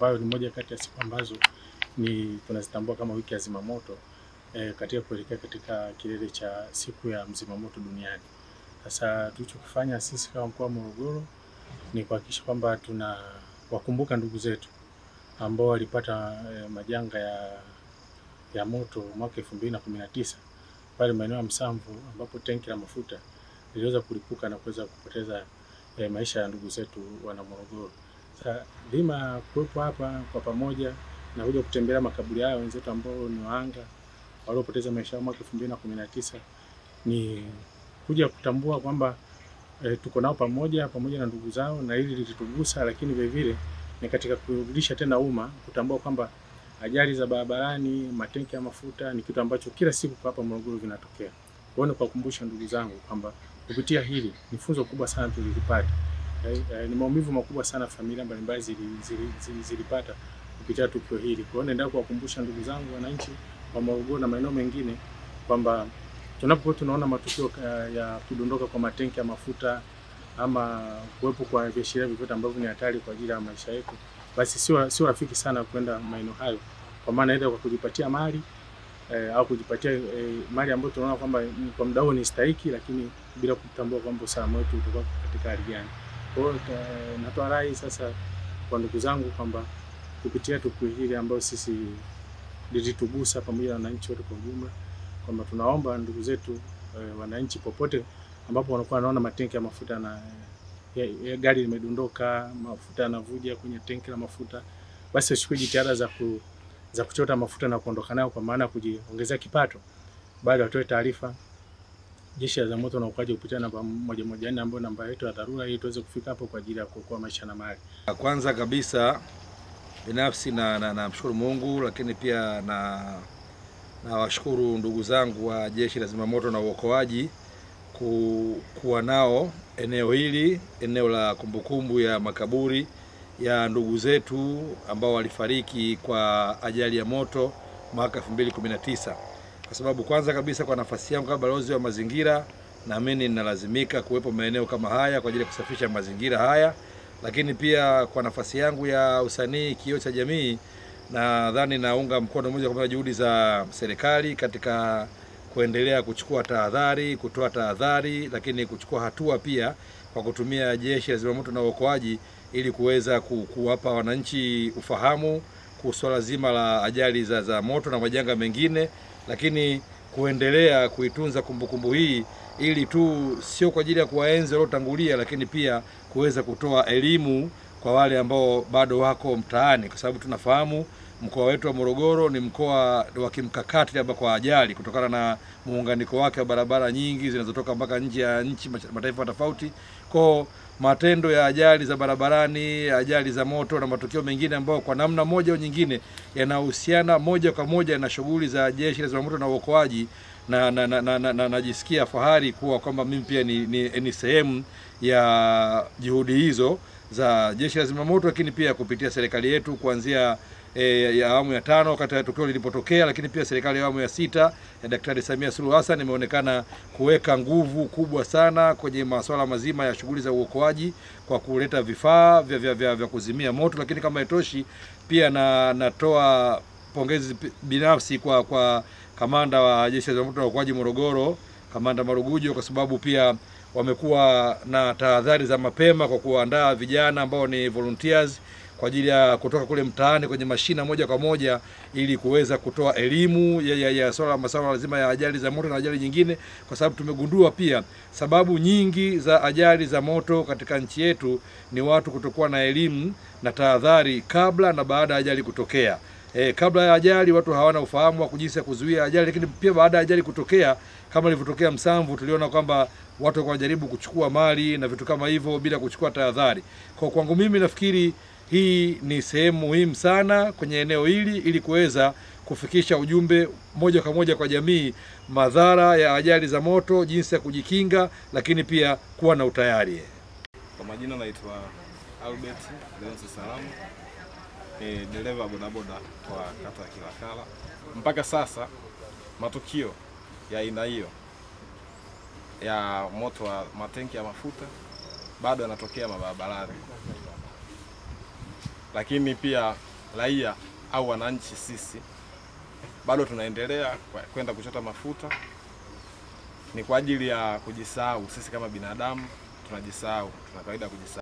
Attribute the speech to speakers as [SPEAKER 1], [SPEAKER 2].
[SPEAKER 1] ambayo ni moja kati ya siku ambazo tunazitambua kama wiki ya zimamoto katika kuelekea katika kilele cha siku ya mzimamoto duniani. Sasa tulichokifanya sisi kama mkoa wa Morogoro ni kuhakikisha kwamba tunawakumbuka ndugu zetu ambao walipata majanga ya moto mwaka 2019 pale maeneo ya Msamvu, ambapo tenki la mafuta liliweza kulipuka na kuweza kupoteza maisha ya ndugu zetu wana Morogoro. Sasa dhima kuwepo hapa kwa pamoja na kuja kutembelea makaburi yao wenzetu ambao ni wahanga waliopoteza maisha yao mwaka 2019 ni kuja kutambua kwamba tuko nao pamoja na ndugu zao, na hili lilitugusa, lakini vile vile ni katika kurudisha tena umma kutambua kwamba ajali za barabarani, matenki ya mafuta ni kitu ambacho kila siku kwa hapa Morogoro vinatokea. Kwa hiyo kuwakumbusha ndugu zangu kwamba kupitia hili ni funzo kubwa sana tulilipata. Ni maumivu makubwa sana familia mbalimbali zilipata kupitia tukio hili. Kwa hiyo naendelea kuwakumbusha ndugu zangu wananchi wa Morogoro na maeneo mengine kwamba tunapokuwa tunaona matukio ya kudondoka kwa matenki ya mafuta ama kuwepo kwa viashiria vyovyote ambavyo ni hatari kwa ajili ya maisha yetu, basi sio rafiki sana kwenda maeneo hayo, kwa maana aidha kwa kujipatia mali au kujipatia mali ambayo tunaona kwamba kwa muda huo ni stahiki, lakini bila kutambua kwamba usalama wetu utakuwa katika hali gani. Kwa hiyo natoa rai sasa kwa ndugu zangu kwamba kupitia tukio hili ambao sisi lilitugusa pamoja na wananchi wote kwa ujumla, kwamba tunaomba ndugu zetu wananchi popote ambapo wanakuwa wanaona matenki ya mafuta na gari limedondoka, mafuta yanavuja kwenye tenki la mafuta, basi wachukue jitihada za kuchota mafuta na kuondoka nayo, kwa maana kujiongezea kipato. Baada ya kutoa taarifa, Jeshi la Zimamoto na Uokoaji kupitia namba 114 ambayo namba yetu ya dharura, ili tuweze kufika hapo kwa ajili ya kuokoa maisha na mali.
[SPEAKER 2] Kwanza kabisa binafsi na mshukuru Mungu, lakini pia na washukuru ndugu zangu wa Jeshi la Zimamoto na Uokoaji kuwa nao eneo hili, eneo la kumbukumbu ya makaburi ya ndugu zetu ambao walifariki kwa ajali ya moto mwaka 2019. Kwa sababu kwanza kabisa, kwa nafasi yangu kama balozi wa mazingira, naamini ninalazimika kuwepo maeneo kama haya kwa ajili ya kusafisha mazingira haya, lakini pia kwa nafasi yangu ya usanii kioo cha jamii, nadhani naunga mkono moja kwa moja juhudi za serikali katika kuendelea kuchukua tahadhari, kutoa tahadhari, lakini kuchukua hatua pia kwa kutumia Jeshi la Zimamoto na Uokoaji ili kuweza kuwapa wananchi ufahamu kuhusu swala zima la ajali za moto na majanga mengine, lakini kuendelea kuitunza kumbukumbu hii ili tu sio kwa ajili ya kuwaenzi waliotangulia, lakini pia kuweza kutoa elimu kwa wale ambao bado wako mtaani, kwa sababu tunafahamu mkoa wetu wa Morogoro ni mkoa wa kimkakati labda kwa ajali, kutokana na muunganiko wake wa barabara nyingi zinazotoka mpaka nje ya nchi, mataifa tofauti. Kwa matendo ya ajali za barabarani, ajali za moto na matukio mengine ambayo kwa namna moja au nyingine yanahusiana moja kwa moja na shughuli za Jeshi la Zimamoto na Uokoaji, na najisikia fahari kuwa kwamba mimi pia ni sehemu ya juhudi hizo za Jeshi la Zimamoto, lakini pia kupitia serikali yetu kuanzia ya awamu ya 5 wakati tukio lilipotokea, lakini pia serikali ya awamu ya 6 ya Daktari Samia Suluhu Hassan imeonekana kuweka nguvu kubwa sana kwenye masuala mazima ya shughuli za uokoaji kwa kuleta vifaa vya kuzimia moto. Lakini kama itoshi, pia natoa pongezi binafsi kwa kamanda wa Jeshi la Zimamoto na Uokoaji Morogoro, Kamanda Marugujo, kwa sababu pia wamekuwa na tahadhari za mapema kwa kuandaa vijana ambao ni volunteers kwa ajili ya kutoka kule mtaani kwenye mashina moja kwa moja ili kuweza kutoa elimu ya masuala lazima ya ajali za moto na ajali nyingine, kwa sababu tumegundua pia sababu nyingi za ajali za moto katika nchi yetu ni watu kutokuwa na elimu na tahadhari kabla na baada ya ajali kutokea. Kabla ya ajali watu hawana ufahamu wa jinsi ya kuzuia ajali, lakini pia baada ya ajali kutokea, kama ilivyotokea Msamvu, tuliona kwamba watu wanajaribu kuchukua mali na vitu kama hivyo bila kuchukua tahadhari. Kwa kwangu mimi nafikiri hii ni sehemu muhimu sana kwenye eneo hili ili kuweza kufikisha ujumbe moja kwa moja kwa jamii, madhara ya ajali za moto, jinsi ya kujikinga, lakini pia kuwa na utayari.
[SPEAKER 3] Kwa majina naitwa Albert Leonce Salamu, ni dereva bodaboda kwa kata ya Kilakala. Mpaka sasa matukio ya aina hiyo ya moto wa matenki ya mafuta bado yanatokea mabarabarani. Lakini pia raia au wananchi sisi bado tunaendelea kwenda kuchota mafuta, ni kwa ajili ya kujisahau. Sisi kama binadamu tunajisahau, tuna kawaida kujisahau.